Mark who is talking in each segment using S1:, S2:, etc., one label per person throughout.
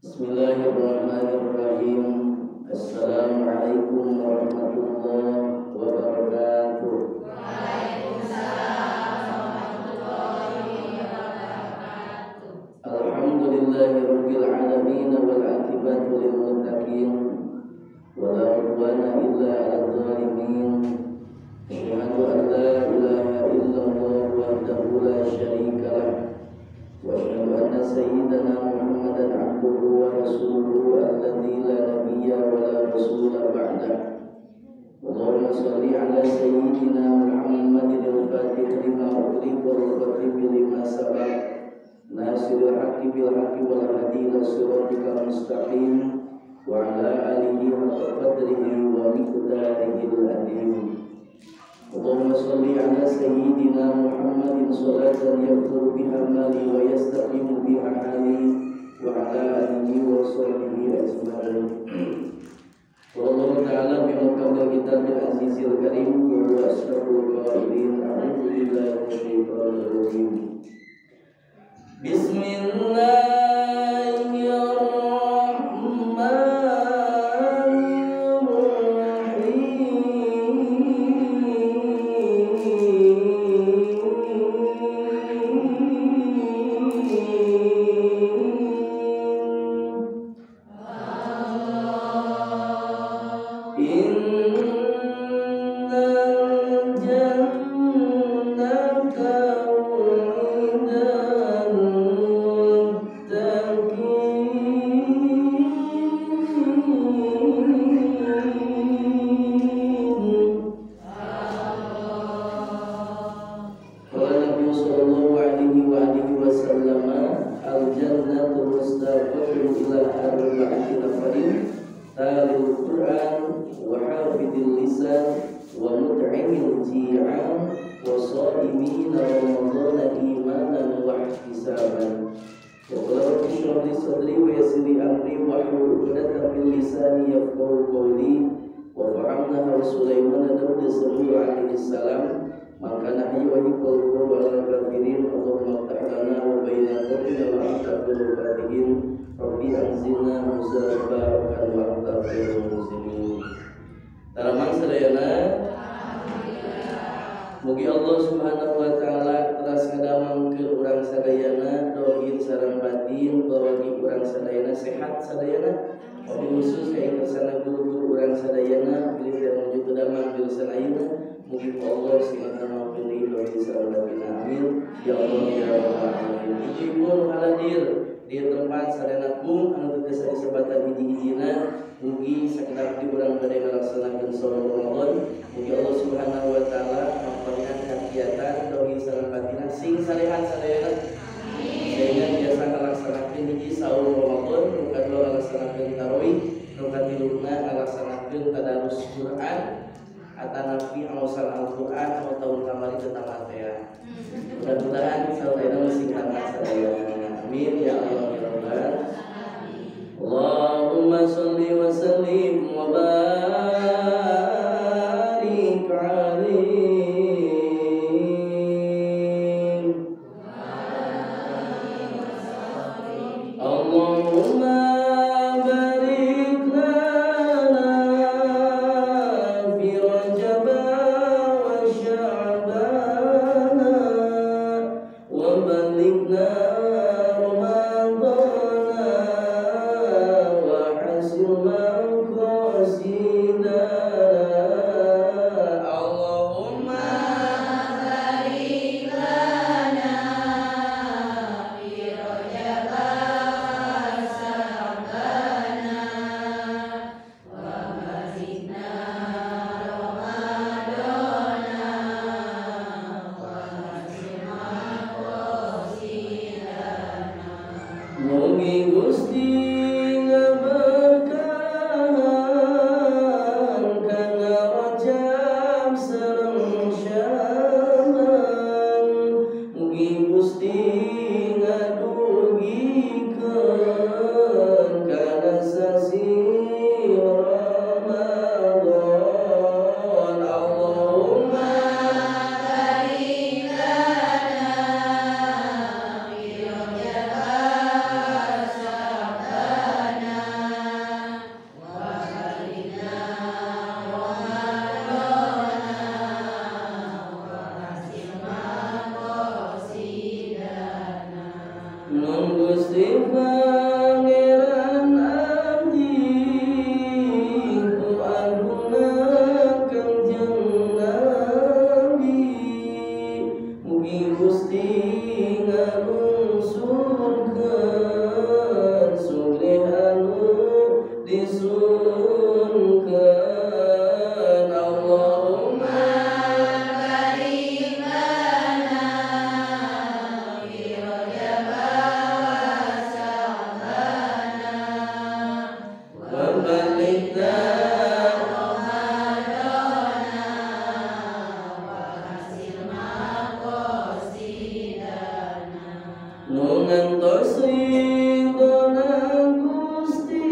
S1: Bismillahirrahmanirrahim. Assalamualaikum warahmatullahi wabarakatuh. Alhamdulillahirabbil alamin wal aqibatu lil muttaqin wala udwana illa 'alal zalimin. Asyhadu an la ilaha illallah wahdahu la syarika lah wa asyhadu anna sayyidana Muhammadan 'abduhu wa rasuluhu alladzi la nabiyya wa la rasula ba'dah. Allahumma shalli 'ala sayyidina Muhammadin al-fatih lima ughliqa wal khatimi lima sabaq nasirul haqqi bil haqqi wal hadi ila siratikal mustaqim wa 'ala alihi haqqa qadrihi wa miqdarihi al-azim. Allahumma shalli 'ala sayyidina Muhammadin sholatan yaghfuru biha mali wa yastaqimu biha hali wa 'ala alihi wa sahbihi ajma'in. Wallahu ta'ala bimuqaddal kitabil azizil karim wa huwa asrarul qailin a'udzu billahi minasyaitonir rajim. Mugi Allah Subhanahu wa taala teras ngadamangkeun urang sadayana dohir sareng batin bawagi urang sadayana sehat sadayana. Wabil khusus ka kersana guru-guru urang sadayana bilih teh menuju teu damang jurusan ayeuna. Mugi Allah sing ngamakeun dohir sareng batin amin. Ya Allah ya rabbal alamin. Ibu haladir di tempat sadayana kum anu teu disebatan hiji-hijina. Mugi sakedap di urang bade ngalaksanakeun salat Ramadan. Mugi Allah Subhanahu wa taala mampangan kegiatan dohir sareng batina sing sarehat sadayana. Sehingga biasa ngalaksanakeun hiji saum Ramadan, nu kadua ngalaksanakeun tarawih, nu katiluna ngalaksanakeun tadarus Quran atanapi awasan Al-Quran atau tahun kamari teu tamat ya. Mudah-mudahan sadayana sing tamat sadayana. Amin ya Allah ya rabbal. Allahumma shalli wa sallim wa barik alaihi. Allahumma barik lana fi Rajab wa Sya'ban wa balighna Gusti Pangeran abdi ku agungan Kangjeng Nabi, mugi Gusti nganungsurkeun sugih anu disunkeun. Allahumma barik lana fi Rajab wa Sya'bana wa balighna Ramadana wa hasil maqasidana. Nu ngantos ridhona Gusti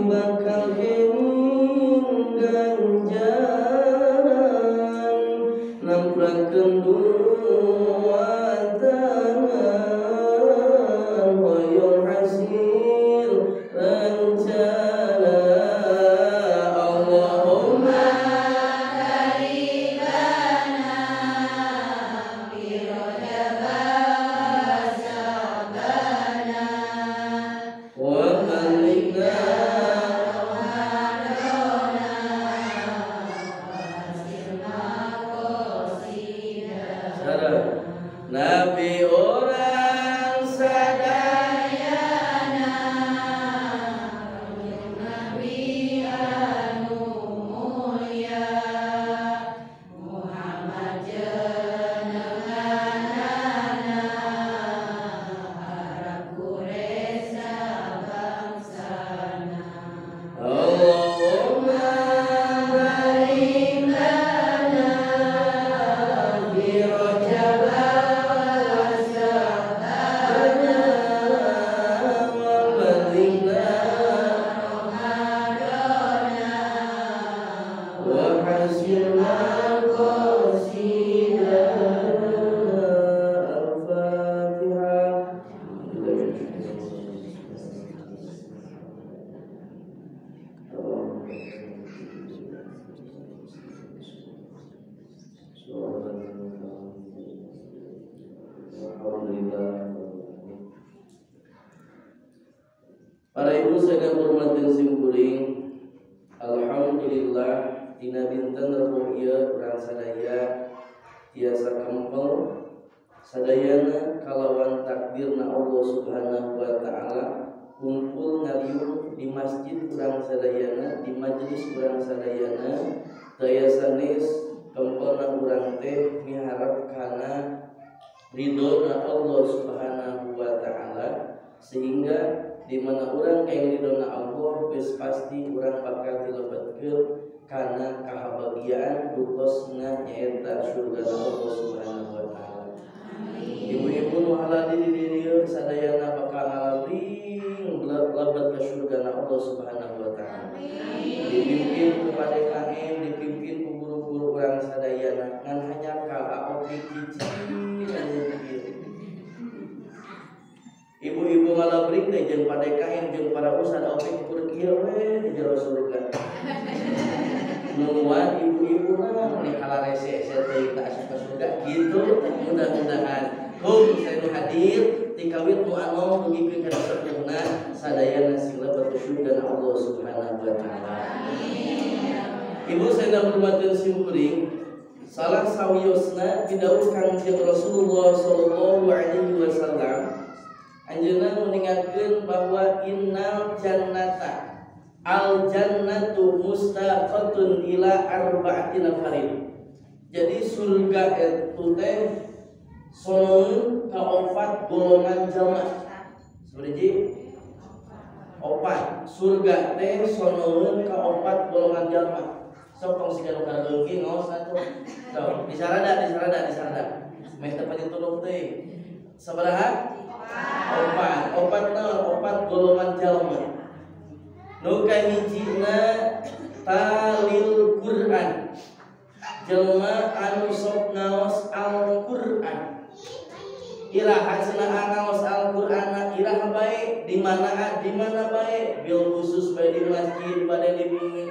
S1: bakal kenging ganjaran, namprakeun duatangan hoyong hasil rencana. Allahumma barik lana fi Rajab wa Sya'bana wa balighna Ramadana wa hasil maqasidana. Nabi orang sadayana, Nabi anu mulia, Muhammad jenenganana arep kuresa bangsana. Allahumma barik lana fi Rajab wa Sya'bana wa balighna Ramadana wa hasil maqasidana. Al-Fatihah. Para ibu saya hormatin simkuring, alhamdulillah dina dinten Rebo ieu urang sadaya tiasa kempel sadayana kalawan takdirna Allah Subhanahu wa taala kumpul ngaliung di masjid urang sadayana, di majelis urang sadayana, daya sanes kempelna urang teh miharep kana ridhona Allah Subhanahu wa taala, sehingga di mana orang kayak ridhona Allah geus pasti urang bakal dilebetkeun kana kahabagiaan dutosna nyaeta surga Allah Subhanahu wa taala. Ibu-ibu nu haladi di dieu sadayana bakal ngalabring lebet ka surga Allah Subhanahu wa taala. Dipimpin ku padekaen, dipimpin ku guru-guru urang sadayana ngan hanya kala opi cicing anu kieu. Ibu-ibu ngalabring teh jeung padekaen jeung para ustad opi kur kieu we di jero surga. Nungguan ibu-ibu na di halarese teh tak asup ka surga gitu. Mudah-mudahan kum saya nu hadir ti kawit nu anu dugikeun kana sepuhna sadayana sila bersyukur Allah Subhanahu wa taala. Ibu saya hormatin simkuring, salah sawiosna didhawuh Kangjeng Rasulullah sallallahu alaihi wasallam. Anjeunna meningatkeun bahwa innal jannata al jannatu mustaqatun ila arba'ati nafarin. Jadi surga itu teh sonoeun ka 4 golongan jalma. Seperti opat surga teh sonoeun ka 4 golongan jalma. Sok tong siga nu kareungki ngaos atuh. Sok disarada. Meh teu ditulung teh. Sabaraha? Opat golongan jalma. Nu kahijina talil Quran, jelma anu sok ngaos Al-Qur'an. Iraha cenah ngaos Al-Qur'an iraha bae di mana bae bil khusus bae di masjid bade di bumi.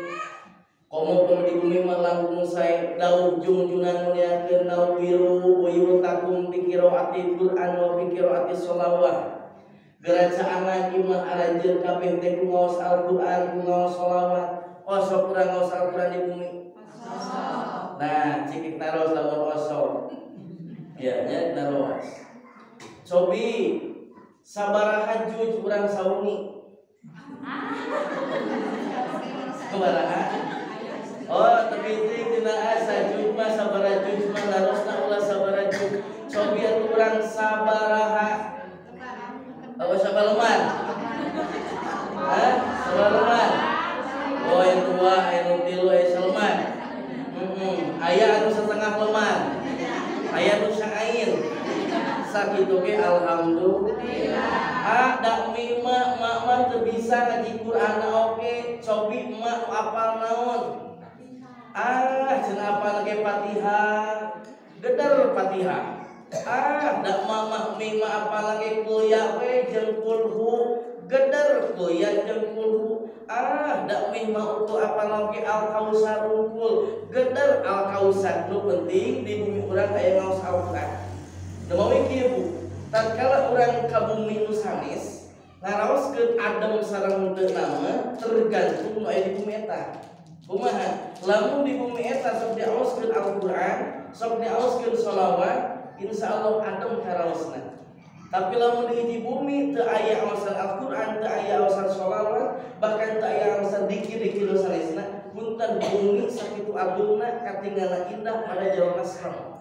S1: Komo di bumi mah langkung sae dauh junjunan muliakeun nawiru uyutakum bi qiraati Qur'an wa bi qiraati shalawat. Geracaanna imah aranjeun kabeh teh ku ngaos Al-Qur'an ku ngaos shalawat. Osok urang ngaos Al-Qur'an di bumi. Nah, cik taros lamun osok. Ya, nya naros. Cobi sabaraha juj urang sauni. Sabaraha? Oh, tapi tina asa juj mah sabaraha juj mah larosna ulah sabaraha juj. Cobi atuh urang sabaraha. Apa sabaleman? Hah? Sabaleman. Oh, yang dua, yang tilu, yang seleman. Aya anu setengah leman. Aya nu saain. Sakitu ge alhamdulillah. Da mima mak teu bisa ngaji Qur'an oge, cobi emak nu apal naon? Cenah apal ge Fatihah. Geder Fatihah. Da mama mima apal ge kuliah we jeung kulhu. Geder kuliah jeung kulhu. Da mima utu apal ge Al-Kausar unggul. Geder Al-Kausar nu penting di bumi urang aya ngaos Al-Qur'an. Namawi kieu Bu, tatkala urang ka bumi nu sanes, ngaraoskeun adem sareng teu nama tergantung nu aya di bumi eta. Kumaha? Lamun di bumi eta sok diaoskeun Al-Qur'an, sok diaoskeun shalawat, insyaallah adem karaosna. Tapi lamun di hiji bumi teu aya aosan Al-Qur'an, teu aya aosan shalawat, bahkan teu aya aosan dikir-dikir sanesna, punten bumi sakitu agungna katinggala indah pada jalma serem.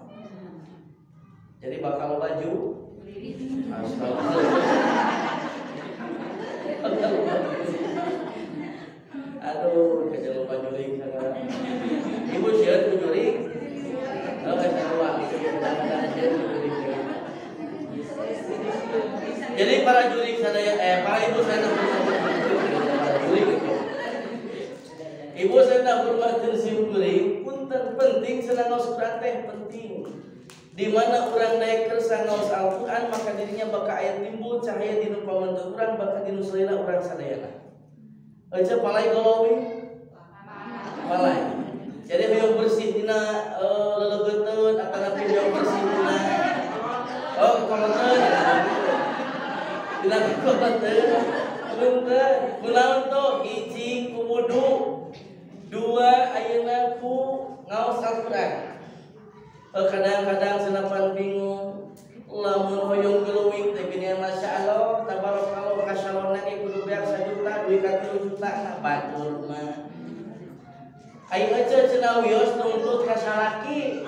S1: Jadi bakal baju aduh kejelma jurig ibu sieun ku jurig sarua jadi para jurig sadaya para ibu sadaya jurig ibu sadaya hormatkeun si jurig punten penting cenah ngaos Qur'an teh penting. Di mana urang daek kersa ngaos Al-Qur'an maka dirinya bakal aya timbul cahaya dina pamantu urang bakal dinu salila urang sadayana. Aja palai golowi. Palai. Jadi hoyong bersih dina lelegeteun atanapi hoyong bersih dina komenteun. Dina komenteun. Punten, kunaon to hiji ku wudu, dua ayeuna ku ngaos Al-Qur'an. Kadang-kadang senapan bingung lamun hoyong geuleuwing teh gini masyaallah tabarakallah kasalonna ge kudu beak 1 juta duit ka 3 juta nah batur mah ai aja cenah wios nuntut ka salaki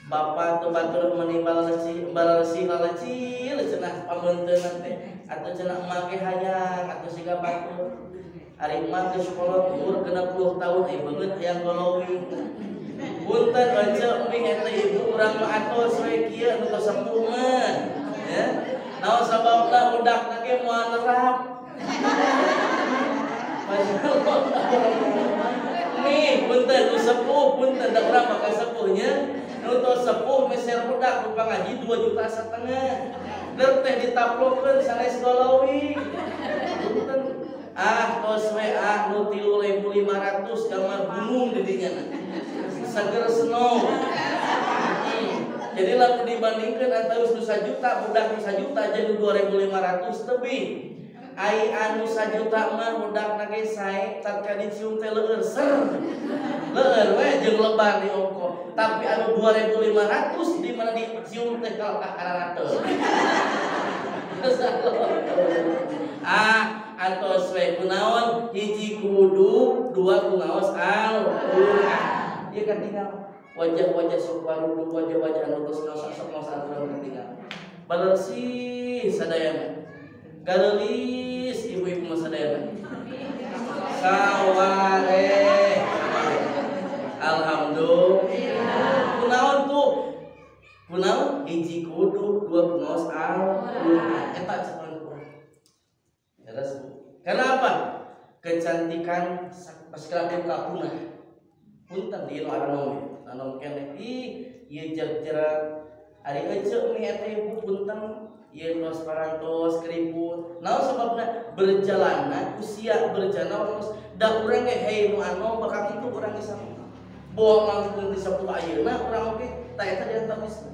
S1: bapak teu batur menimbal resi lalecil cenah pamunteun teh atuh cenah emak ge hayang atuh siga batur ari emak geus kolot umur 60 tahun ai beungeut hayang golowing. Punten aja umping eta ibu urang mah atos we kieu anu sepuh mah ya naon sababna budakna ge moal nerap masyaallah nih punten nu sepuh punten da urang mah kasepuhnya nu tos sepuh meser budak rupa ngaji 2,5 juta der teh ditaplokeun sanes golowi punten tos we nu 3.500 gambar gunung di dinya seger snow. Jadi lalu dibandingkan antara 1 juta budak 1 juta jadi 2.500 lebih. Ai anu 1 juta mah budak nage sae tatkala dicium teh leueur ser. Leueur we jeung lebar di ongko. Tapi anu 2.500 di mana dicium teh ka ararateun. Antos we kunaon hiji kudu dua ku ngaos Al-Qur'an. Dia kan tinggal wajah-wajah sok waruduk wajah-wajah anu tos sok ngaos Al-Qur'an tinggal bersih sadayana galeulis ibu-ibu mah sadayana saware alhamdulillah kunaon tuh kunaon hiji kudu dua ku ngaos Al-Qur'an eta cenah Qur'an jelas Bu kenapa kecantikan paskala punah punten di luar nanon kene ieu jer-jerat ari ece mi eta ibu punten
S2: ieu tos parantos keriput. Naon sababna? Berjalanna usia berjalan terus da urang ge hei nu anom bakal kitu urang ge sama. Bohong langsung di 10 ayeuna urang oge ta eta diantawisna.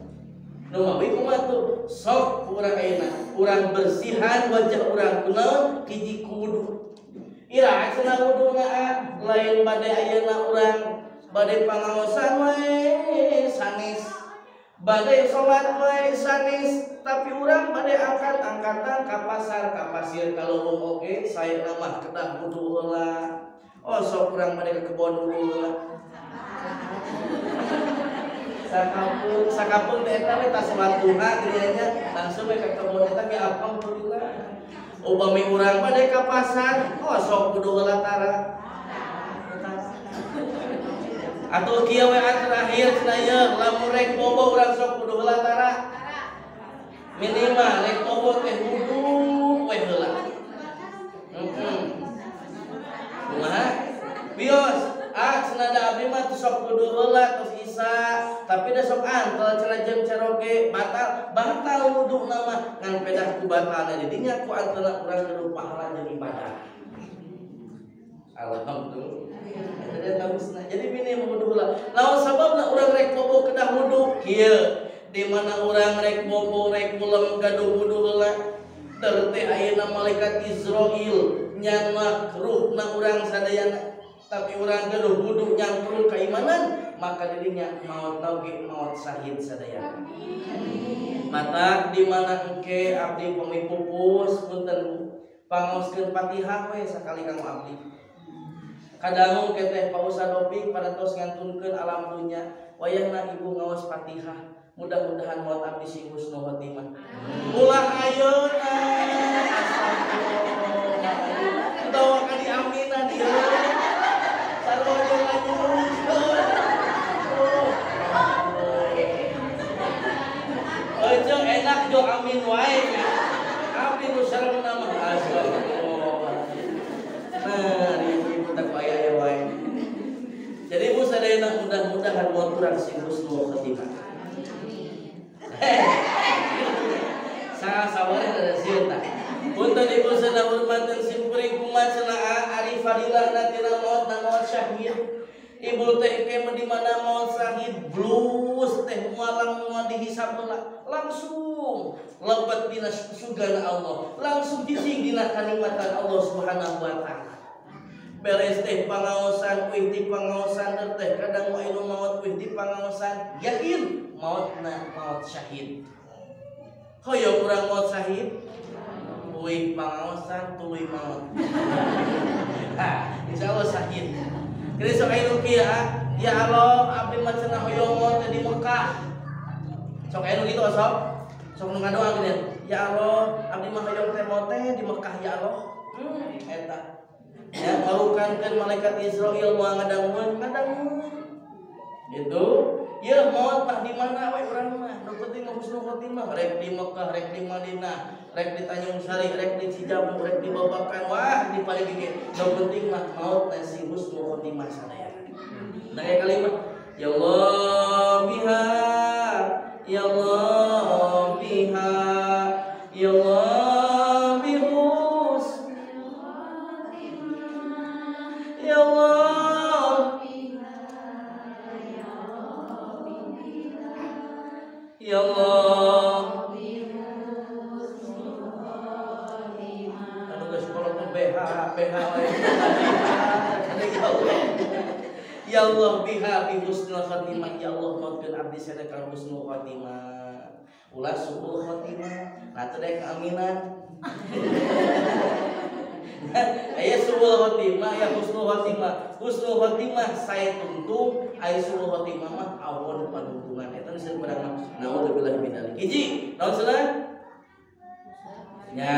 S2: Nu mawi kumaha tuh? Sok urang ayeuna urang bersihan wajah urang kunaon hiji kudu. Ira cenah wuduna lain bade ayeuna urang bade pangaosan we sanes. Bade salat we sanes, tapi urang bade angkat-angkatan ka pasar ka pasir ka leuweung oge saena mah kedah wudu heula. Oh sok urang bade ka kebon wudu heula. Sakampung teh eta we tas salat duha geunya langsung we ka kebon eta ge apang alhamdulillah. Upami urang bade ka pasar, oh sok wudu heula tara. Atau kieu we terakhir cenah ieu lamun rek bobo urang sok kudu heula tara. Minimal rek bobo teh wudu we heula. Kumaha? Bios, cenah da abdi mah sok kudu heula tos Isa, tapi da sok antel cenah jam ceroge batal wudu nama ngan pedah ku batalna di dinya ku antelna urang kudu pahala jeung ibadah. Alhamdulillah. Jadi minim wudu heula. Naon sababna urang rek bobo kedah wudu? Kieu, di mana urang rek bobo rek ulem gaduh wudu heula, teu teh ayeuna malaikat Israil nyanak ruhna urang sadayana. Tapi urang gaduh wudu nyangkrung keimanan, maka dirinya maot oge maot syahid sadayana. Mata di mana engke abdi pamipupus punten pangaoskeun Fatihah we sakali kanggo abdi. Kadang keteh pausa dopik pada tos ngantunkeun alam dunya wayahna ibu ngaos Fatihah mudah-mudahan maot abdi sing husnul khotimah. Ulah ayeuna astagfirullah utawa ka diaminan ieu sarua lanjut aja enak jo amin wae abdi nu sareng nama astagfirullah. Jadi ibu sadayana mudah-mudahan mau kurang sing husnul khotimah. Sangat sabar ada sieuta. Punten ibu sadaya hormateun simkuring kumaha cenah ari fadilah tina maot maot syahid. Ibu teh ke di mana maot syahid blus teh mualang moal dihisab heula. Langsung lebet dina surgana Allah. Langsung jijing dina kanikmatan Allah Subhanahu wa taala. Beres teh pangaosan wih di pangaosan teh kadang wae nu maot wih di pangaosan yakin maotna maot syahid. Hoyong urang maot syahid wih pangaosan tuluy maot. Insyaallah syahid. Kira sok anu kieu ya Allah abdi mah cenah hoyong maot di Mekah. Sok anu kitu sok. Sok nu ngadoa geuning. Ya Allah abdi mah hoyong teh maot teh di Mekah ya Allah. Eta ya ngarukankeun malaikat Israil moal ngadangun gitu ya maot mah di mana we urang mah nu penting husnul khotimah rek di Mekah rek di Madinah rek di Tanjung Sari rek di Cijamu rek di Babakan wah di paling gede nu penting mah maot nasi husnul khotimah sadayana. Nah kalimat ya Allah biha ya Allah biha ya Allah ya Allah ya Allah anu geus sekolah teh BH ya Allah biha bi husnul khotimah ya Allah mautkeun abdi sadaya husnul khotimah ulah suul khotimah nah teu daek aminan. Aya suul khotimah ya husnul khotimah. Husnul khotimah saya tuntung aya suul khotimah mah awon panuntungan eta disebut barang naudzubillah min dzalik. Hiji, naon cenah? Nya,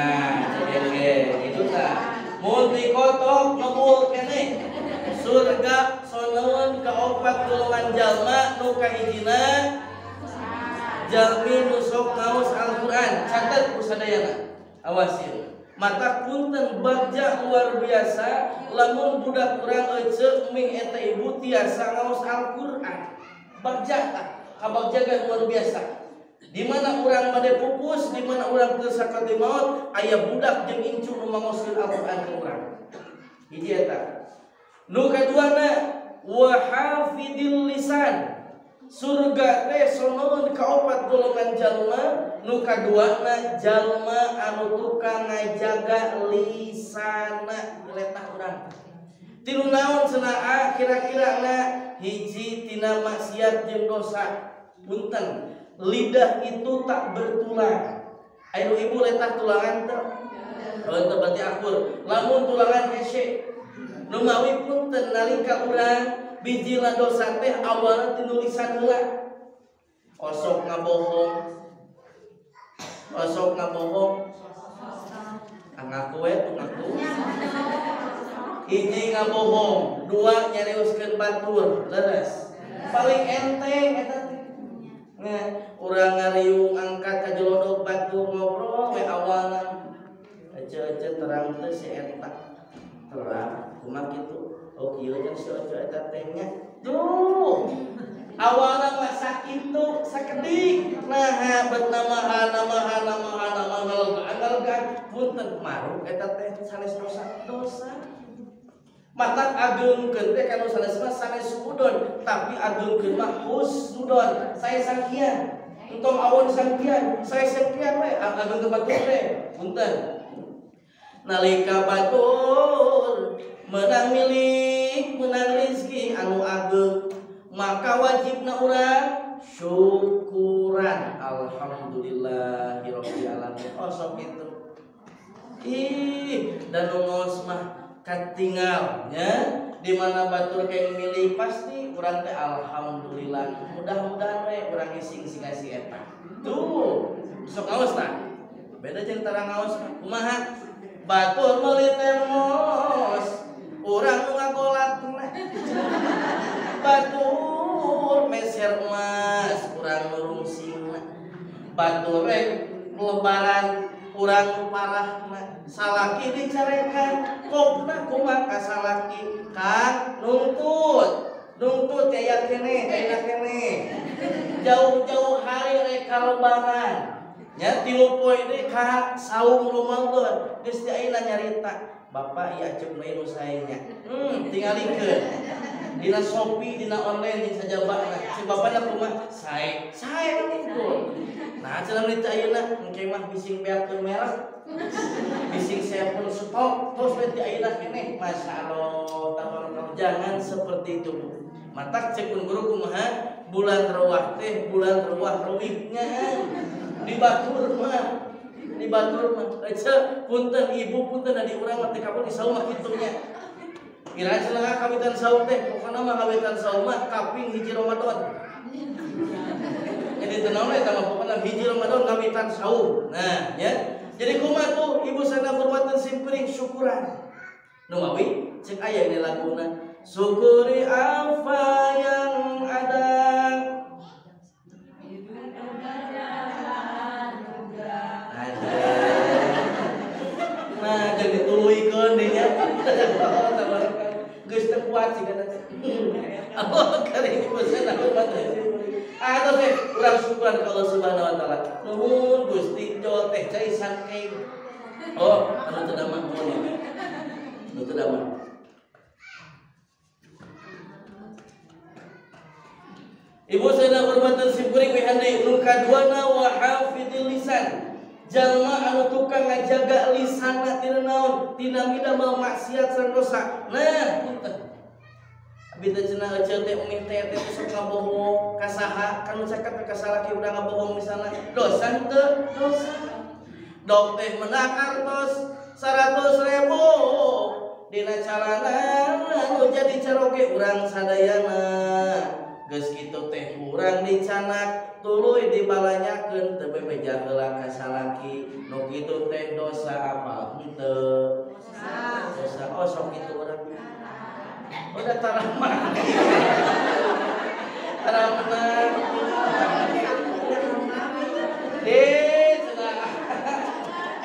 S2: jadi itu tah. Mun dikotok ngebul keneh. Surga soneun ka opat golongan jalma nu kahijina jalmi nu sok ngaos Al-Qur'an. Catet ku sadayana. Awas ieu. Mata punten bagja luar biasa lamun budak urang ece ming eta ibu tiasa ngaos Al-Qur'an. Bagja tah, kabagjagan luar biasa. Di mana urang bade pupus, di mana urang teu sakati maot, aya budak jeung incu nu mangoskeun Al-Qur'an ka urang. Hiji eta. Nu kaduana wa hafidil lisan. Surga teh sonoeun ka opat golongan jalma. Nu kaduana jalma anu tukang ngajaga lisana letah urang. Tilu naon cenah kira-kira na hiji tina maksiat jeung dosa. Punten, lidah itu tak bertulang. Ayo ibu letah tulangan teh. Oh teh berarti akur. Lamun tulangan hese. Nu mawi punten nalika urang bijila dosa teh awalna tinulisan heula. Osok ngabohong. Osok ngabohong. Ngaku we tuh ngaku. Hiji ngabohong, dua nyariuskeun batur, leres. Paling enteng eta teh. Nah, urang ngariung angkat ka jelodok batur ngobrol we awalna. Ece-ece terang teh si eta. Terang, kumaha kitu? Oh kieu jeung si ojo eta teh nya. Duh. Awalna mah sakitu, sakedik. Nah, bet namahan punten maruk eta teh sanes dosa. Matak ageungkeun teh kanu sanes mah sanes suudon, tapi ageungkeun mah husnudon. Saya sangkian. Entong awon sangkian, saya sangkian we ageungkeun batur teh. Punten. Nalika batur menang milik, menang rezeki anu ageung, maka wajibna urang syukuran. Alhamdulillahirabbil alamin. Osok kitu. Dan ngos mah katinggal nya di mana batur kayak milih pasti urang teh alhamdulillah. Mudah-mudahan we urang sing ngasih eta. Tuh, sok ngaos tah. Beda jeung tara ngaos kumaha? Batur meuli termos, urang nu ngagolatna. Batur meser emas, urang nurungsingna. Batur rek lebaran urang nu parahna. Salaki dicarekan, kopna kumaha ka salaki? Kang nuntut aya keneh, aya keneh. Jauh-jauh hari rek lebaran. Nya 3 poe deui ka saum Ramadan, geus teh ayeuna nyarita, Bapak ieu acep we nu sae nya. Tingalikeun. Dina Shopee, dina online jeung sajabana. Si bapana kumaha? Sae gitu. Nah, cenah meureun ayeuna engke mah bising beakeun merek. Bising sampel stok, terus we ayeuna keneh. Masyaallah, tabarakallah. Jangan seperti itu. Matak cek guru kumaha? Bulan rewah teh bulan rewah rewihnya. Di batur mah ece punten ibu punten di urang mah teh kabeh disaum mah kitu nya. Kira cenah kawitan saum teh pokona mah kawitan saum mah kaping hiji Ramadan. Jadi tenaun eta mah pokona hiji Ramadan kawitan saum. Nah, ya. Jadi kumaha tuh ibu sana hormatan simpeuring syukuran. Nu mawi cek aya di laguna. Syukuri apa yang ada. Nah, jadi tuluikeun deui nya. Geus teu kuat sigana teh. Allah karim beusana hormatan. Atuh teh urang syukuran ka Allah Subhanahu wa taala. Nuhun Gusti jo teh cai sangkeun. Oh, anu teu damang mun. Anu teu damang. Ibu sana hormatan simkuring we hande nu kaduana wa hafidil lisan. Jalma anu tukang ngajaga lisanna tina naon? Tina midamel maksiat sareng dosa. Nah, punten. Abi teh cenah ece teh umih teh sok ngabohong ka saha? Kanu caket ka salaki udah ngabohong misalna. Dosa teu? Dosa. Dok teh menang artos 100.000 dina calana anu jadi caroge urang sadayana. Geus kitu teh urang dicanak tuluy dibalanyakeun teu bebeja heula ka salaki. Nu kitu teh dosa apa henteu? Dosa. Oh sok kitu urang. Udah taramah. Taramah. Cenah.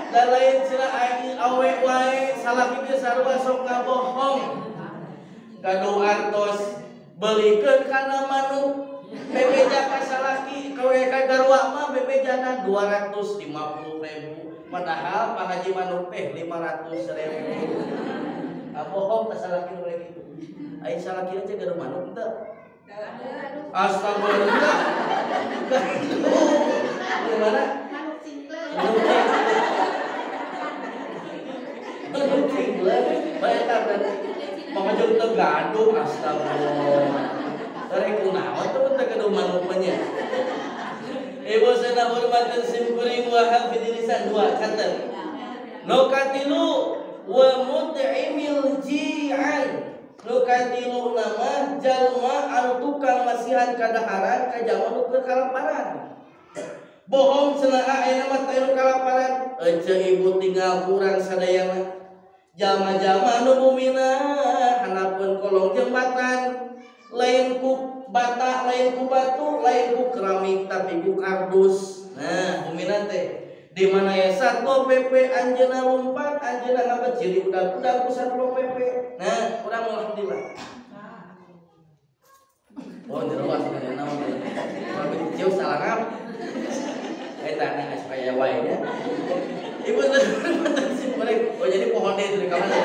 S2: Da lain cenah awe wae salaki ge sarua sok ngabohong. Gaduh artos belikeun kana manuk bebeja ka salaki kawe ka garwa mah bebejana 250.000 padahal Pak Haji Manuk teh 500.000. Bohong ka salaki nu kitu. Ai salaki aja gaduh manuk teu. Astagfirullah. Gimana? Manuk cinglet. Bae ta berarti. Mangajeng teu gaduh astagfirullah. Rek kunaon tuh teh gaduh manuk nya. Ibu sana hormatan simkuring wa hafidilisan dua kata. No katilu wa mut'imil ji'an. No katilu nama jalma anu tukang masihan kadaharan ka jalma nu kalaparan. Bohong cenah ayeuna mah teh kalaparan. Ece ibu tinggal kurang sadayana. Jalma-jalma nu mumina hanapeun kolong jembatan. Lain ku bata, lain ku batu, lain ku keramik, tapi ku kardus. Nah, buminan teh di mana ya Satpol PP anjeuna lompat, anjeuna ngabecil di udah ku Satpol PP. Nah, urang alhamdulillah. Oh, jeroas kana naon teh. Kalau jauh salah ngap. Eta na supaya wae nya. Ibu teh simkuring. Oh, jadi pohon teh dari kamana.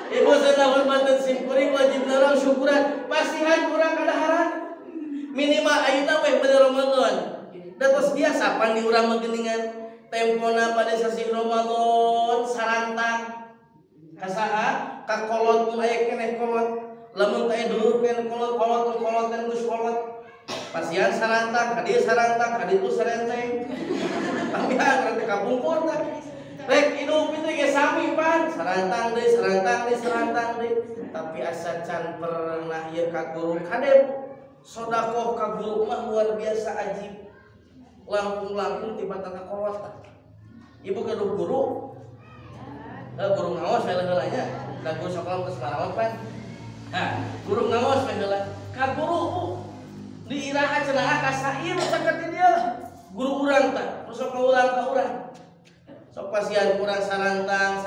S2: Ibu sana hormatan simkuring wajib narang syukuran pasihan kurang kadaharan minimal ayeuna we bener Ramadan datos biasa pan di urang meugeningan tempona pada sasi Ramadan sarantang kasaha ka kolot mun aya keneh kolot lamun teh dulur keneh kolot kan geus kolot pasihan sarantang kadieu sarantang kaditu sarenteng pamihan rek kapungkur tah rek hidup itu ge sami pan sarantang deui tapi asa can pernah ieu ka guru kadeu sedekah ka guru mah luar biasa ajib langkung tiba-tiba kolot ibu gaduh guru guru ngaos we heula-nya da guru sekolah geus marawan pan guru ngaos we heula ka guru diiraha cenah ka sair sakeut dieu guru urang tah terus kaulang ka urang sok pasian kurang sarantang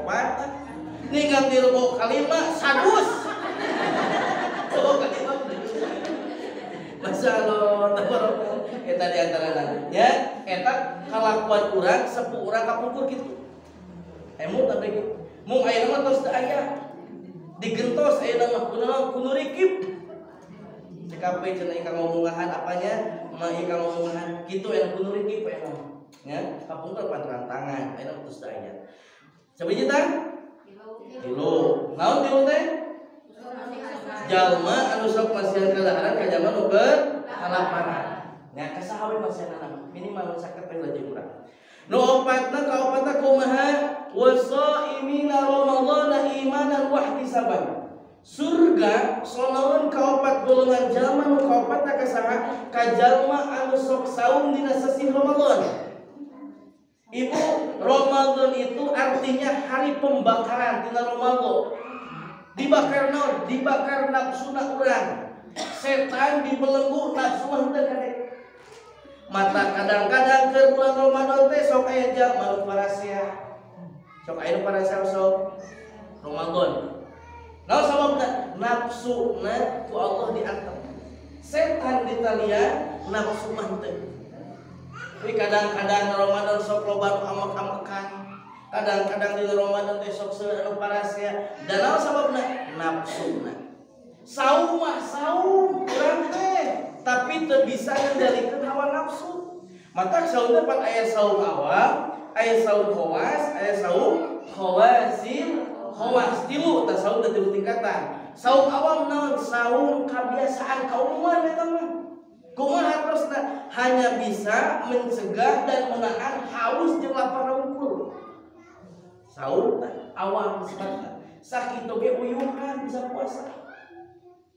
S2: obat ninggal di rubo kalima sadus rubo kalima masalon tabarok eta di antarana ya eta kalakuan urang sepuh urang kapungkur kitu emu teh kitu mung ayeuna mah tos teu aya digentos ayeuna mah kudu rikip cekape cenah ikang ngomongahan apanya mah ikang ngomongahan kitu aya kudu rikip aya ya kapungkur panrantangan ayeuna terus daya sabiji tah tilu naon tilu teh jalma anu sok masihan kadaharan ka jalma nu kalaparan nya kasaha we masihanana minimal saket teh leuwih urang nu opatna kumaha wasaimina ramadhana imanan wa ihtisaban surga sonaeun kaopat golongan jalma nu kaopatna kasaha ka jalma anu sok saum dina sasi Ramadan. Ibu, Ramadan itu artinya hari pembakaran dina Ramadan. Dibakar naon? Dibakar nafsuna urang. Setan dibelenggu nafsu mah teu kadek. Mata kadang-kadang keur bulan Ramadan teh sok aya jalma nu parasia. Sok aya nu parasia sok Ramadan. Naon sababna? Nafsuna ku Allah diangkat. Setan ditalian nafsu mah teu. Tapi kadang-kadang Ramadan sok loba amak-amakan. Kadang-kadang di Ramadan teh sok seueur parasia. Dan naon sababna? Nafsuna. Saum mah saum urang teh, tapi teu bisa ngendalikeun hawa nafsu. Maka saum teh pan aya saum awam, aya saum khawas, aya saum khawasin, khawas tilu tah saum teh tilu tingkatan. Saum awam naon? Saum kebiasaan kaumuman eta mah. Kumaha harusna hanya bisa mencegah dan menahan haus jeung lapar hungkul. Saum awam sifatna. Sakitu ge uyuhan bisa puasa.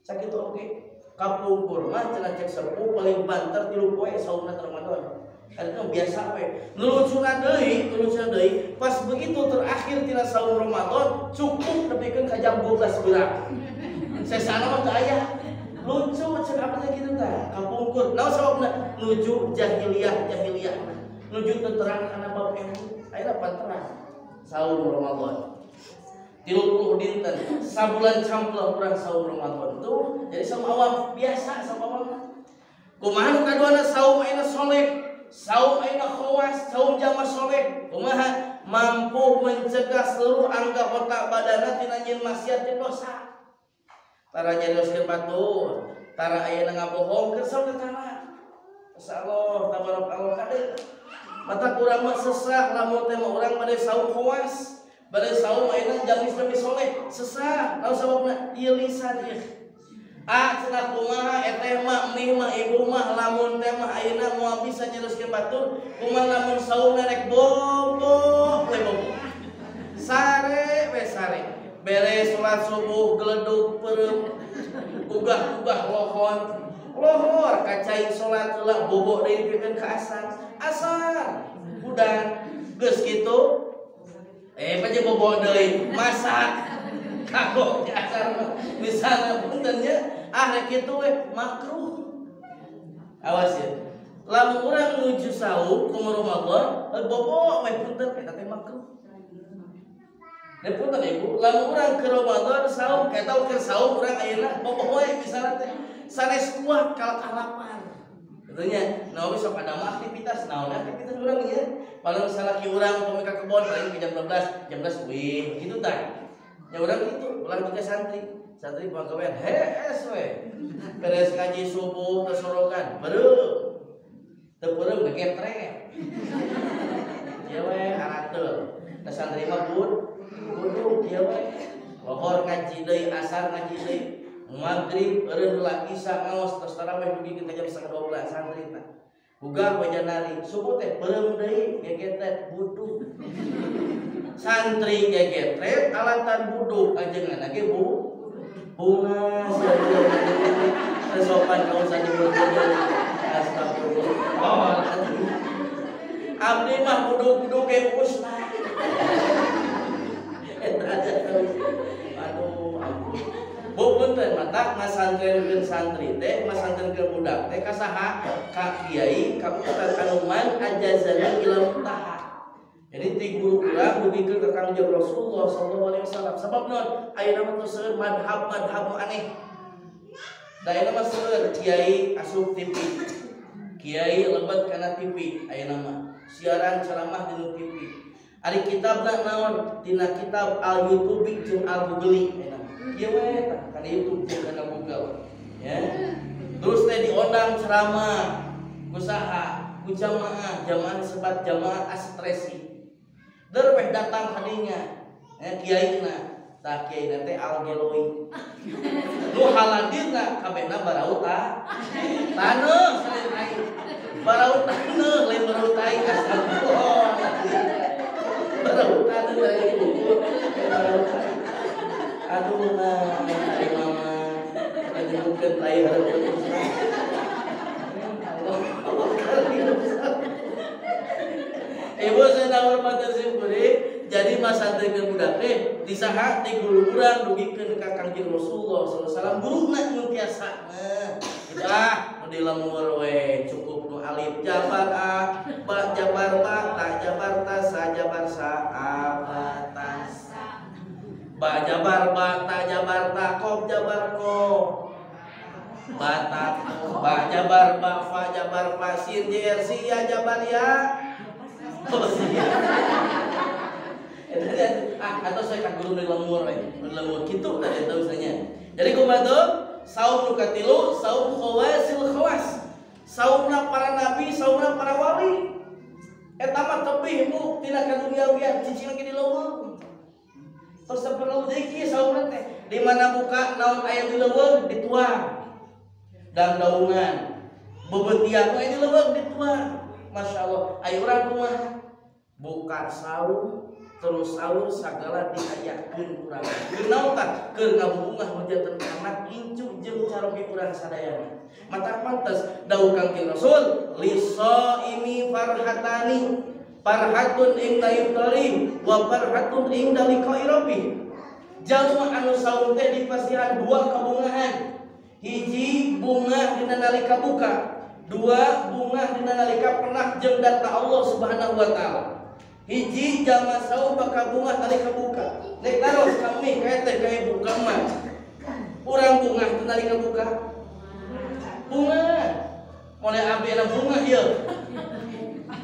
S2: Sakitu oge. Kapungkur mah cenah cek sepuh paling banter 3 poe saumna Ramadan. Karena biasa we. Nulucuna deui pas begitu terakhir tina saum Ramadan cukup nepikeun ka jam 12 beurang. Sesana mah teu aya. Lucu cek apa gitu tah kapungkur naon sababna nuju jahiliyah nuju teu terang kana bab ilmu ayeuna panterang saum Ramadan 30 dinten sabulan campur urang saum Ramadan tuh jadi saum awam biasa saum awam kumaha nu kaduana saum ayeuna soleh saum ayeuna khawas saum jamaah soleh kumaha mampu mencegah seluruh anggota otak badanna tina nyin maksiat jeung dosa tara nyarioskeun batur tara ayeuna ngabohongkeun saudara insyaallah tabarakallah kadeu mata urang mah sesah lamun teh urang bade saum khawas bade saum ayeuna jamis demi soleh sesah naon sababna ieu lisan ieu cenah kumaha eteh mah mih mah ibu mah lamun teh mah ayeuna moal bisa nyeruskeun batur kumaha lamun saumna rek bobo we bobo sare we sare beres salat subuh geledug peureum ugah-ugah lohor kacai salat heula bobo deui pikeun ka asar udan geus kitu paje bobo deui masak kagok di asar misalnya puntennya rek kitu we makruh awas ya lamun urang nuju saum ku Ramadan bobo we punten eta teh makruh dan punten ibu lamun urang ke Ramadan saum eta keur saum urang ayeuna bobo we misalnya teh sanes kuat kalak-kalapan tentunya naon sok ada aktivitas naon aktivitas urang ieu paling salaki urang pami ka kebon paling jam 12 wih gitu tah ya urang kitu ulang juga santri pagawean hees we beres ngaji subuh teu sorokan beureum teu peureum gegetrek ieu we harateul teh santri mah kudu ieu we lohor ngaji deui asar ngaji deui maghrib eureun heula isya ngaos tos tarawih dugi ke jam 12 santri tah bugar wajanari subuh teh beureum deui gegetet buduk santri gegetret alatan buduk ajengan lagi bunga sopan kau saja buduk astagfirullah abdi mah buduk ke ustaz eta aja terus aduh ampun bukun teh matak ngasantreunkeun santri teh ngasantreunkeun budak teh ka saha ka kiai ka ustaz anuman ajazana ilmu taha jadi ti guru urang dugikeun ka Kangjeng Rasulullah sallallahu alaihi wasallam sabab naon ayeuna mah teu seueur madhab aneh da ayeuna mah seueur kiai asup TV kiai lebet kana TV ayeuna mah siaran ceramah di TV ari kitabna naon tina kitab al YouTube jeung al Google ayeuna ieu we tah kana YouTube jeung kana Google ya terus teh diondang ceramah ku saha ku jamaah sebat jamaah astresi derweh datang hadinya kiaina tah kiaina teh algeloi nu haladirna kabehna baraut taneuh selain aing baraut taneuh lain baraut aing astagfirullah baraut taneuh aing aduh ai mama nyebutkeun lain hareup ibu saya hormatan simpuri jadi masantrekeun budak teh di saha ti guru urang dugikeun ka Kangjeng Rasulullah sallallahu alaihi wasallam guruna mun tiasa nu dilemur we cukup nu alif jabar a ba jabar ta ta jabar ta sa jabar sa a ba ta sa ba jabar ba ta jabar ta qaf jabar ko batat ba jabar ba fa jabar fa sin jer si ya jabar ya atau saya kan guru lemur gitu tadi tahu misalnya. Jadi kumaha saum nu katilu saum khawasil khawas. Saumna para nabi, saumna para wali. Eta mah tebih mu tina kaduniawian cicing lagi di leuweung. Terus perlu deui kieu saumna teh. Di mana buka naon aya di leuweung dituang. Dan daungan bebetian aya di leuweung dituang. Masya Allah, ayo urang kumaha buka saum terus sahur sagala diayakeun urang. Genaon tah keur ngabungah hujatan anak incu jeung caroge urang sadayana. Mata pantes dawuh Kangjeng Rasul lisaimi farhatani farhatun inda iftari wa farhatun inda liqa'i rabbih. Jalma anu saum teh dipasihan dua kabungahan. Hiji bunga dina nalika buka, dua bunga dina nalika pernah jeung data Allah Subhanahu wa taala. hiji jama saum bakal bunga nalika buka. Nek taros kami kae teh kae buka mah. Urang bunga teh nalika buka. Bunga. Mulai abena bunga ieu.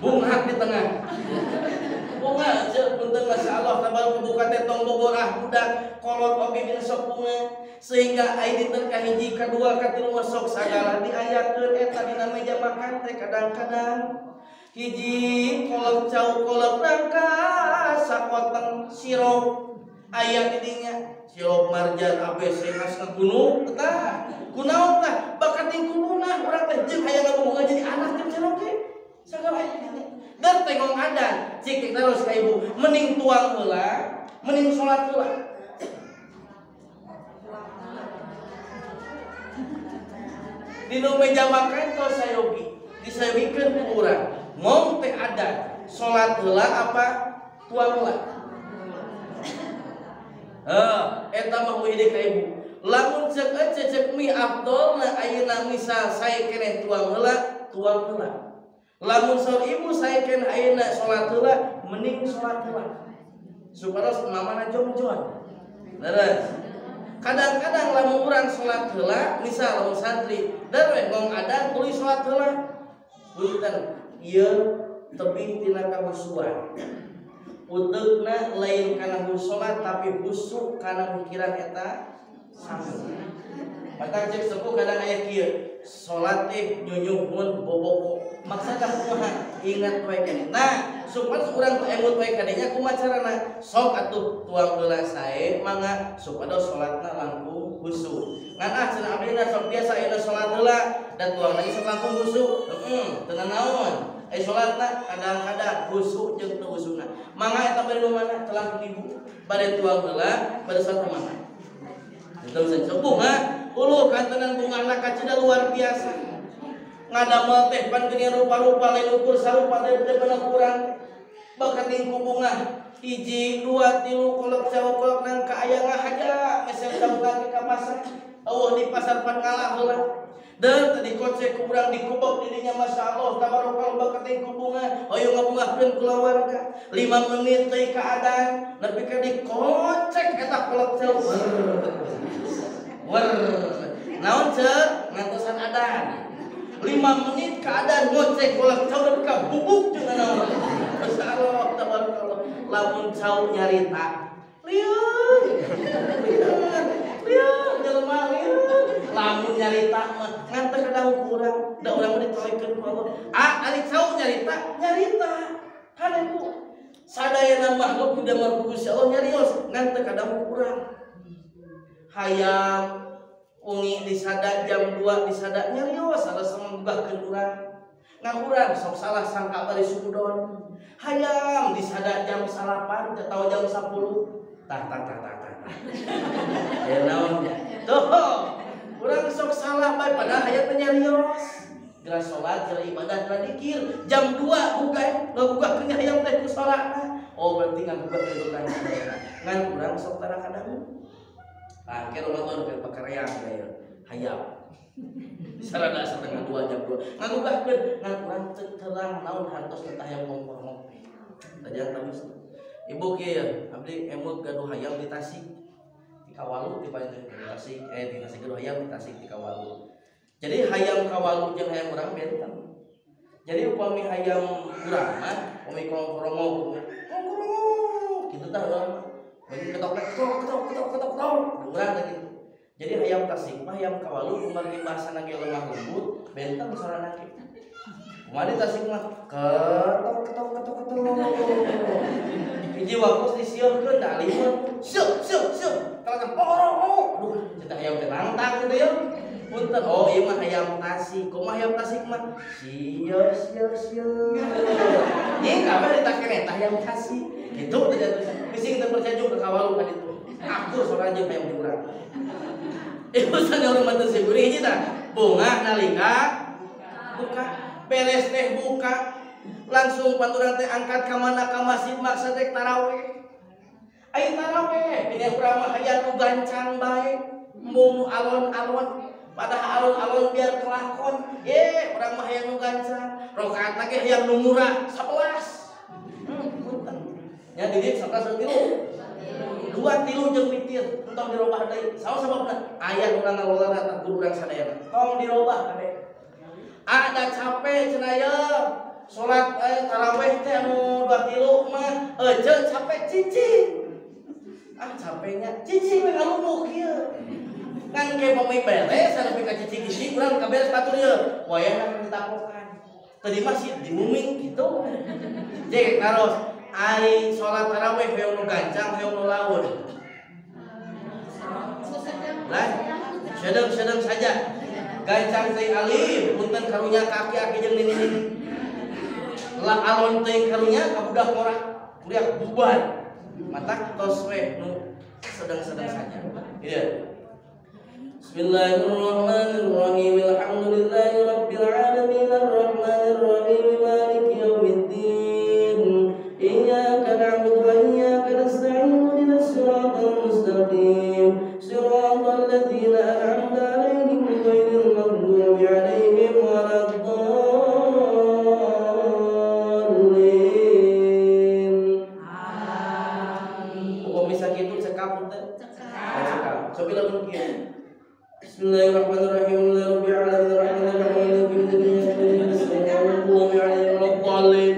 S2: Bunga di tengah. Bunga ceu punten masyaallah tabal buka teh tong boborah budak kolot oge dina sok bunga. Sehingga ai dinten ka hiji kadua katilu sok sagala diayakeun eta dina meja makan teh kadang-kadang hiji kolot cau kolot rangka sakoteng sirup aya di dinya sirup marjan ABC asna gunung tah kunaon tah bakat tingkuluna urang teh jeung aya ngabunga jadi anak jeung sirup ge sagala aya di dinya dan tengong adan cik terus ka ibu mending tuang heula mending salat heula di meja makan tos sayogi disayogikeun ku urang mong teh ada salat heula apa tuang heula eta mah wide ka ibu lamun cek mi afdolna ayeuna misal sae keneh tuang heula lamun saur ibu sae keneh ayeuna salat heula mending salat heula supados mamana jongjon leres kadang-kadang lamun urang salat heula misal lamun santri darwe ngong adan kudu salat heula punten ieu tebih tina kahusuan udeukna lain kana salat tapi husuk kana mikiran eta sami mata cek sepuh kadang aya kieu salat teh nyunyuhun boboko maksudna kumaha ingat wae keneh nah supaya urang teu emut wae kadenya kumaha carana sok atuh tuang heula sae mangga supados salatna langkung husuk ngan cenah abdina sok biasa aya salat heula dan tuang lagi sok langkung husuk teu naon salatna kadang-kadang husuk jeung teu husukna mangga eta bari nu mana telah ibu bade tuang heula bade salat mana terus sepuh uluh kantenan bungana kacida luar biasa ngadamel teh pan geuning rupa-rupa lain ukur sarupa daripada kurang bakat tingku bunga hiji dua tilu kolok jauh kolok nang kaayang haja mesem dabukan ka pasar eueuh di pasar pan ngalah heula dan tadi kocek kurang dikubok dirinya masyaallah tabarokal bakat tingku bunga hoyong ngabungahkeun keluarga 5 menit teh keadaan nepi ka dikocek eta kolok jauh naon ceuk ngantosan adan 5 menit keadaan ngocek kolak cau dan buka bubuk dengan naon masyaallah tabarakallah lamun cau nyarita lieur jelema lieur lamun nyarita mah ngan teu kadang kurang da urang ditolekeun ku Allah ari cau nyarita kana ku sadayana makhluk kudu mah Gusti Allah nyarios ngan teu kadang kurang hayam ungi disada jam 2 disada nyarios salah sambahkeun urang ngan urang sok salah sangka bari sudon hayam disada jam 8 atau jam 10 tah ya naon tuh urang sok salah bae padahal aya teh nyarios geura salat geura ibadah geura dikir jam 2 buka ngabuka keun hayam teh ku salatna oh berarti ngabuka teh urang ngan urang sok kadang-kadang akhir Ramadan ke pakareang kayak hayam sarana setengah 2 jam 2 ngagugahkeun ngan urang teu terang naon hartos teh hayam ngompor-ngopi tajang tabis ibu kieu abdi emut gaduh hayam di Tasik di Kawalu di Tasik di Tasik gaduh hayam di Tasik di Kawalu jadi hayam Kawalu jeung hayam urang benten jadi upami hayam urang mah upami kongkrongo kitu tah urang bagi ketok urang teh kitu jadi hayam Tasik mah hayam Kawalu kumaha bahasana ge lemah lembut benten sorana kitu kumaha Tasik mah ketok hiji waktu disieukeun da limun syuk kalakan duh cenah hayam teh nantang kitu ya punten oh ieu mah hayam Tasik kumaha hayam Tasik mah sieu ieu kabeh ditakeneh hayam Tasik kitu teh bising teu percaya juga Kawalu kan itu aku soranjeun hayam urang ieu sana urang mah teu siguri hiji tah bunga nalika buka beres teh buka langsung panturang teh angkat ka mana ka masjid maksud teh tarawih aya tarawih ini urang mah aya nu gancang bae mung alon-alon padahal alon-alon biar kelakon urang mah aya nu gancang rakaatna ge hayang nu murah 11 punten nya didit 11 tilu 2 tilu jeung witir tong dirobah deui saha sababna aya urang ngalolara tak guru urang sadayana tong dirobah kade ada capek cenah ye salat tarawih teh anu 2 tilu mah euceuk capek cicing capeknya cicing we ngalumuk kieu kan ke pemain beres ada pika cicing-cicing urang kaberes batur ye wayahna ditapokan tadi masih dimuming gitu jadi terus ai salat tarawih hoyong nu gancang hoyong nu laun lah sedang saja gancang teh alif punten karunya kaki jeung nini lah alon teh karunya ka budak ngora kuliah bubar mata tos we nu sedang saja iya Bismillahirrahmanirrahim alhamdulillahi rabbil alamin arrahmanir rahim maliki yaumiddin iyyaka na'budu wa iyyaka nasta'in ihdinas siratal mustaqim siratal ladzina an'amta 'alaihim ghairil maghdubi 'alaihim waladdallin amin. Kok bisa gitu cekap teh? Cekap. Coba lamun kieu. Bismillahirrahmanirrahim. Rabbil alamin arrahmanir rahim maliki yaumiddin iyyaka na'budu wa iyyaka nasta'in.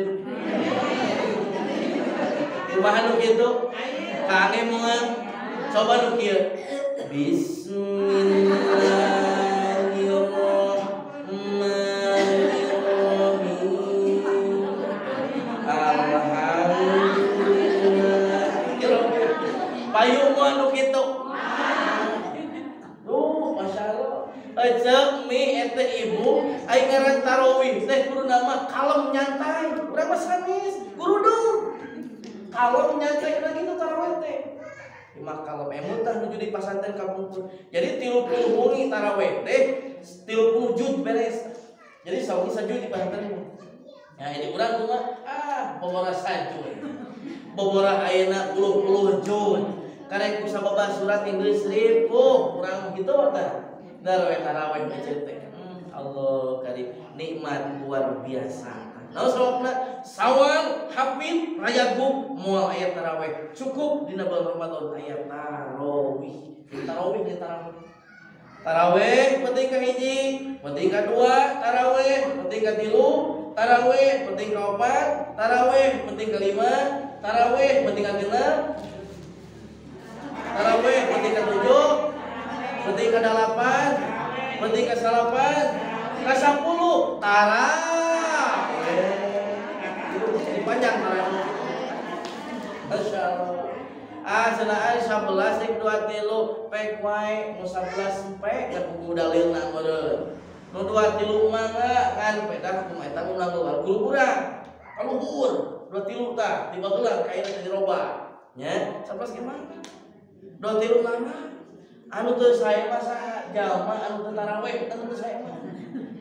S2: Kumaha nu kitu? Kange moal. Coba nu kieu. Bismillahirrahmanirrahim. Alhamdulillah. Payu moal nu kitu. Ejek mi ete ibu ai ngaran tarawih teh kudu nama kalem nyantai urang mah sanis kudu kalem nyantai udah gitu tarawih teh imah kalem emut tah nuju di pasantren kampung jadi 30 wengi tarawih teh 30 juz beres jadi sawi sajud di pasantren ya ini urang kumaha bobora sajud bobora ayeuna 10 juz karek ku sababaraha surat Inggris 1000 urang gitu tah Darawih tarawih teh Allah karim nikmat luar biasa. Nah sababna sawal hafid rayagu moal aya tarawih cukup dina bulan Ramadan aya tarawih. Tarawih di tarawih. Tarawih penting ka hiji, penting ka dua, tarawih penting ka tilu, tarawih penting ka opat, tarawih penting ka lima, tarawih penting ka genep, tarawih penting ka tujuh, penting ke 8, penting ke 8, ke 10, tarawih. Ini panjang tarawih. Masyaallah. Cenah 11 dik 2 3 pek wae nu 11 pek da kudu dalilna meureun. Nu 2 3 mah kan pedah kumaha eta nu nanggulan guru urang. Kaluhur 2 3 tah tiba heula ka ieu teh dirobah. Nya 11 gimana? 2 3 mah anu teu sae mah saha jalma anu teu tarawih anu teu sae mah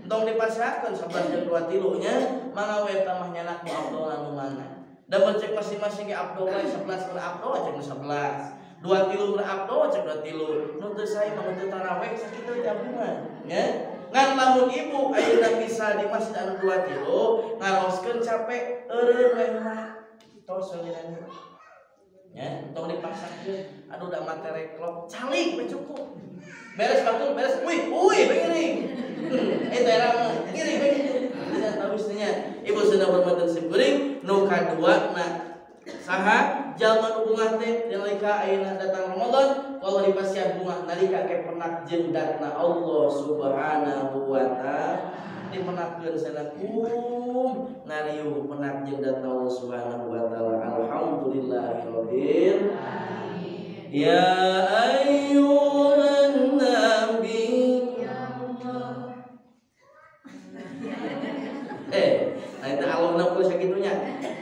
S2: tong dipasihakeun 11 jeung 2 3 nya mangga we tamah nyanak nu afdol anu mana da cek masing-masing ge afdol we 11 keur afdol cek nu 11 2 3 keur afdol cek 2 3 nu teu sae mah teu tarawih sakitu gabungan nya ngan lamun ibu ayeuna bisa di masjid anu 2 3 ngaroskeun capek eureun we mah tos saeuleuna ya, tong dipaksakeun. Aduh da materi klop calik we cukup. Beres batul, beres. Begini. Eta era mah ngiri begini. Bisa tawisnya. Ibu sudah bermanten simkuring nu kadua na saha jalma nu bunga teh nalika ayeuna datang Ramadan kalau dipasihan bunga nalika ke penak jendatna Allah Subhanahu wa taala dipenakkeun sanakum ngariung penak jendatna Allah Subhanahu wa taala alhamdulillahirabbil alamin ya ayyuhan nabi ya Allah nah itu Allahna ku sakitunya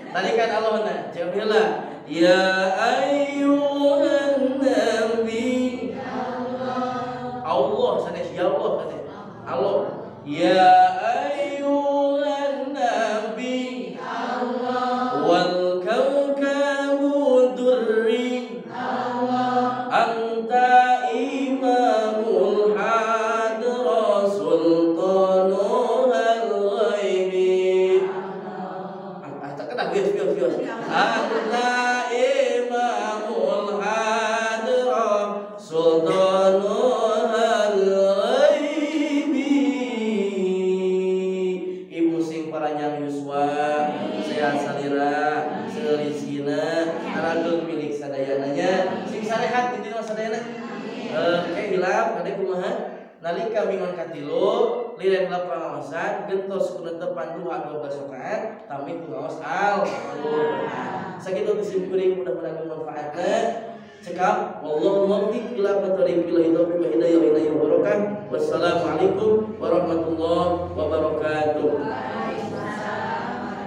S2: tadi kan Allahna cek heula ya ayyuhan nabi Allah sanes ya Allah tadi Allah ya ayyuhan nabi Allah wal kawkabu durri Allah anta imamul hadra sultanul ghaibi Allah tak kena bios anta sadayananya sing sarehat intina sadayana hilap kade kumaha nalika mingon katilu liren la pangaosan gentos kunetepan duha 12 rakaat tamih kumaos sakitu disimpulkeun mudah-mudahan bermanfaatna cekap wallahu muwaffiq ila tariqil hidayah wa barakah wassalamualaikum warahmatullahi wabarakatuh.